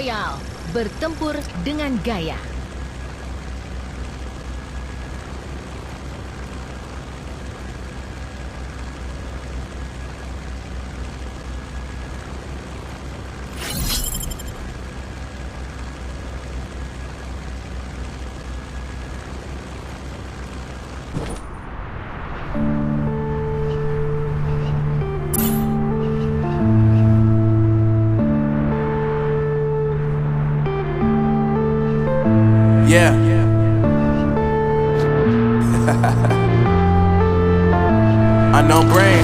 loyal, bertempur dengan gaya. Yeah. Unknown brain.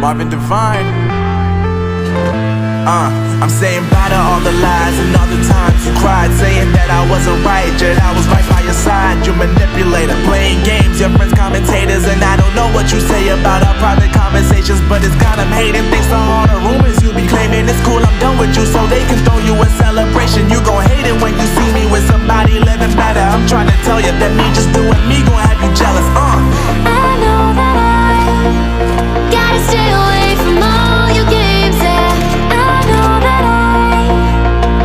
Marvin Divine. I'm saying bye to all the lies and all the times you cried, saying that I wasn't right, yet I was right by your side. You manipulator, playing games, your friends commentators, and I don't know what you say about our private conversations, but it's got them hating. Thanks to all the rumors you be claiming. It's cool, I'm done with you, so they can throw you a celebration. You gon' hate it when you see me with somebody living better. I'm trying to tell you that me just doing me gon' have you jealous. I know that I gotta stay away from all your games, yeah. I know that I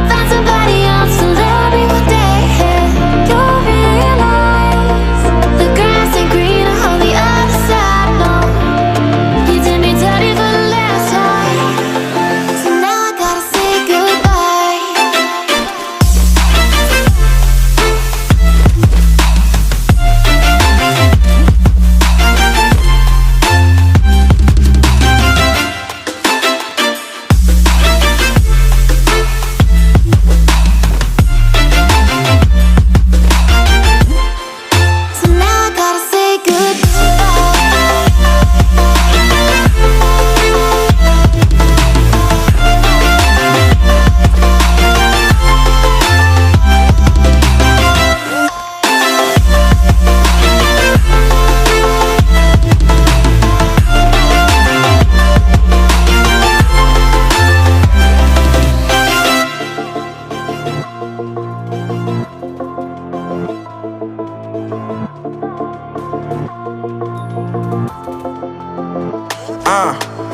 found somebody else to love me one day, yeah. You'll realize the grass ain't greener on the other side, no. You did me dirty for the last time, so now I gotta say goodbye. So now I gotta say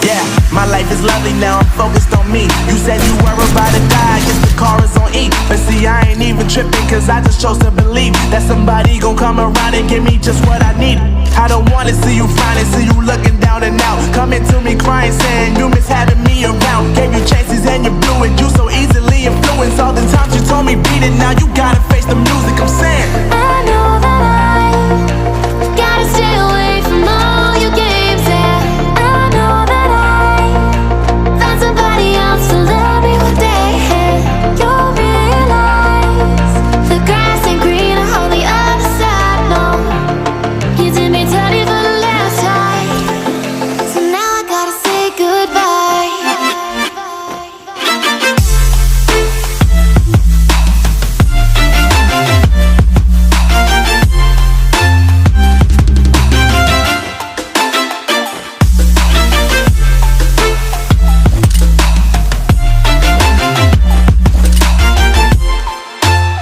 Yeah, my life is lovely now, I'm focused on me. You said you were about to die, I guess the car is on E. But see, I ain't even tripping, cause I just chose to believe that somebody gon' come around and give me just what I need. I don't wanna see you frowning, see you looking down and out, coming to me crying, saying you miss having me around. Gave you chances and you blew it, you so easily influenced. All the times you told me beat it, now you gotta face the music. I'm saying I know that I gotta stay away from all your games, yeah. I know that I found somebody else to love me one day, yeah. You'll realize the grass ain't greener on the other side, no. You did me dirty for the last time, so now I gotta say goodbye.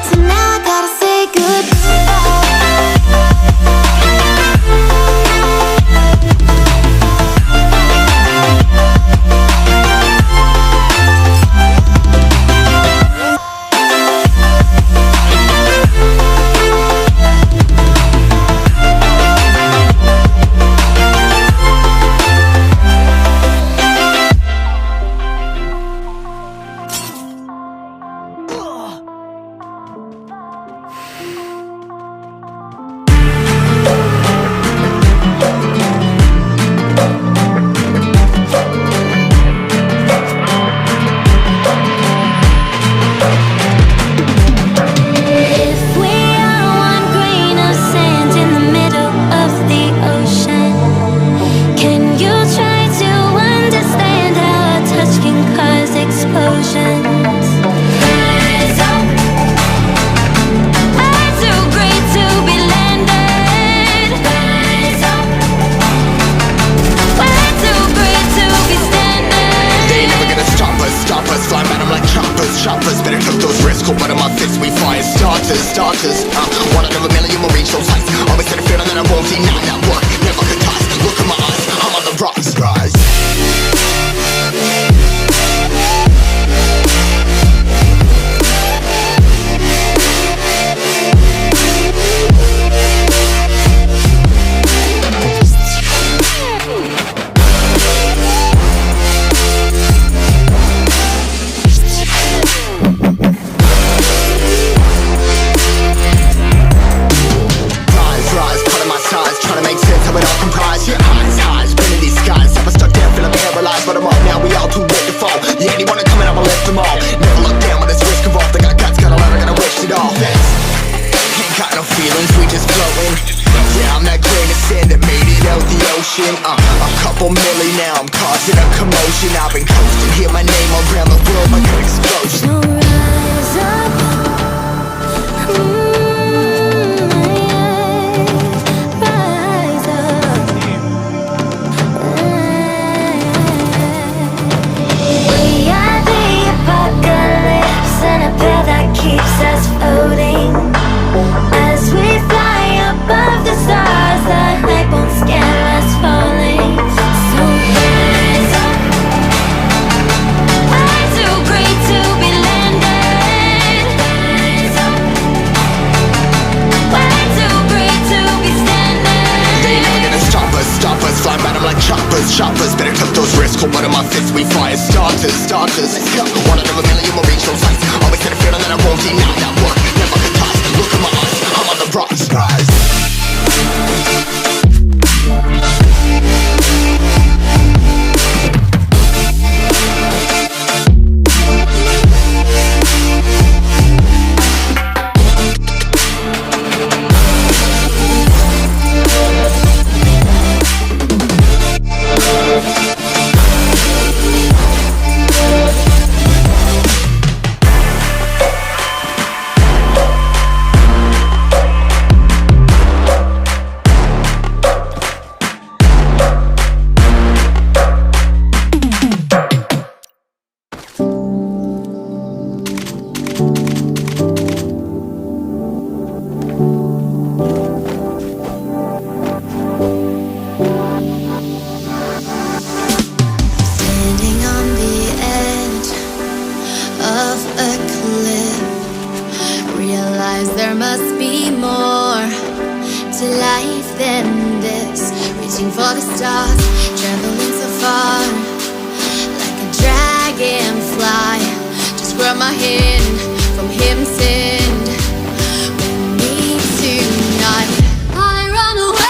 So now I gotta say If we are one grain of sand in the middle of the ocean, can you try to understand how a touch can cause explosions? Rise up, I'm too great to be landed. Rise up, we're too great to be standing. They ain't never gonna stop us, fly at 'em like choppers, better took those risks, go right on my fist, we fire starters, one out of a million will reach those heights, always had a feeling that I won't deny that work, never could toss, look in my eyes, I'm on the rocks, guys. motion. A couple milli now, I'm causing a commotion. I've been coasting, hear my name around the world like an explosion. So rise up, rise up. We are the apocalypse, and a pill that keeps us floating. As we fly above the stars, the night won't scare us falling. So rise up. I'm too great to be landed. Rise up. Way too great to be standing. They ain't never gonna stop us, flying by them like choppers. Better took those risks, hold one of my fists, we fire starters. Let's go. One out of a million will reach those heights. Always had a feeling that I won't deny that work. Never could toss. Look at my eyes, I'm on the rise. Standing on the edge of a cliff, realize there must be more to life than this. Reaching for the stars, traveling so far, like a dragonfly. Just grab my hand from heaven send. We need tonight. I run away.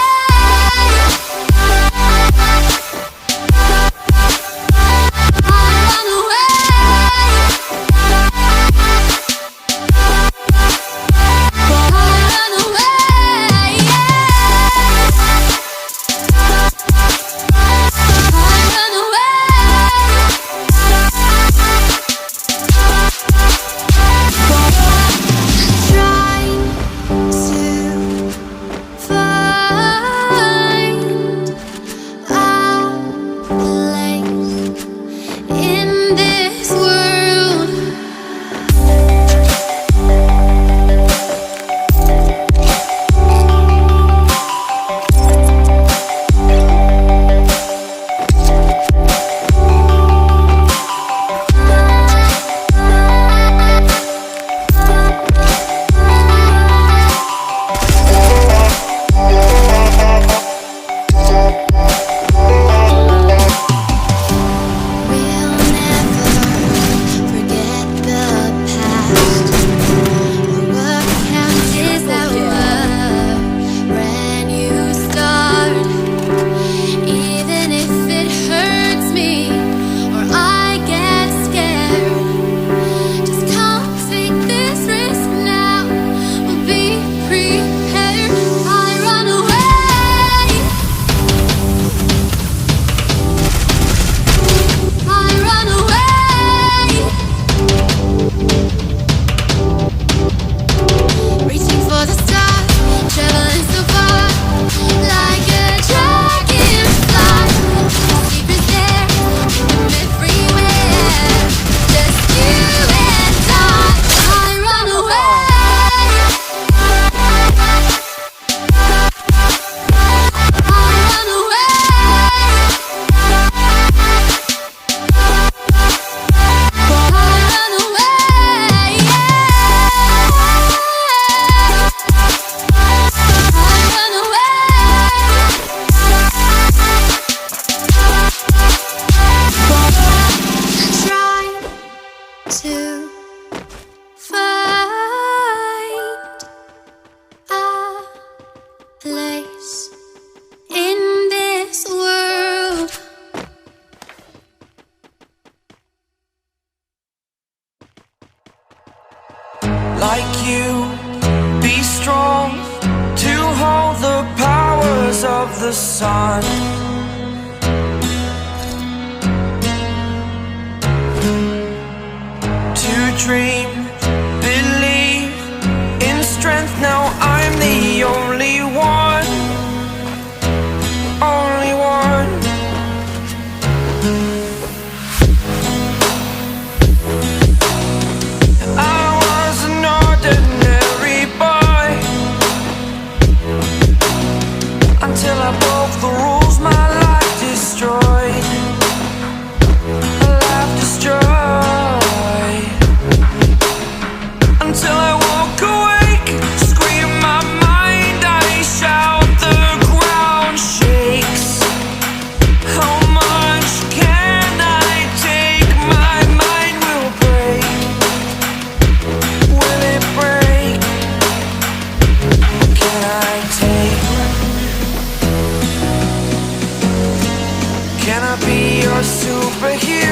like you. Be strong to hold the powers of the sun. until I broke the rules. My life destroyed, life destroyed, until I walk awake, scream my mind, I shout, the ground shakes. How much can I take? My mind will break. Will it break? Can I take? Can I be your superhero?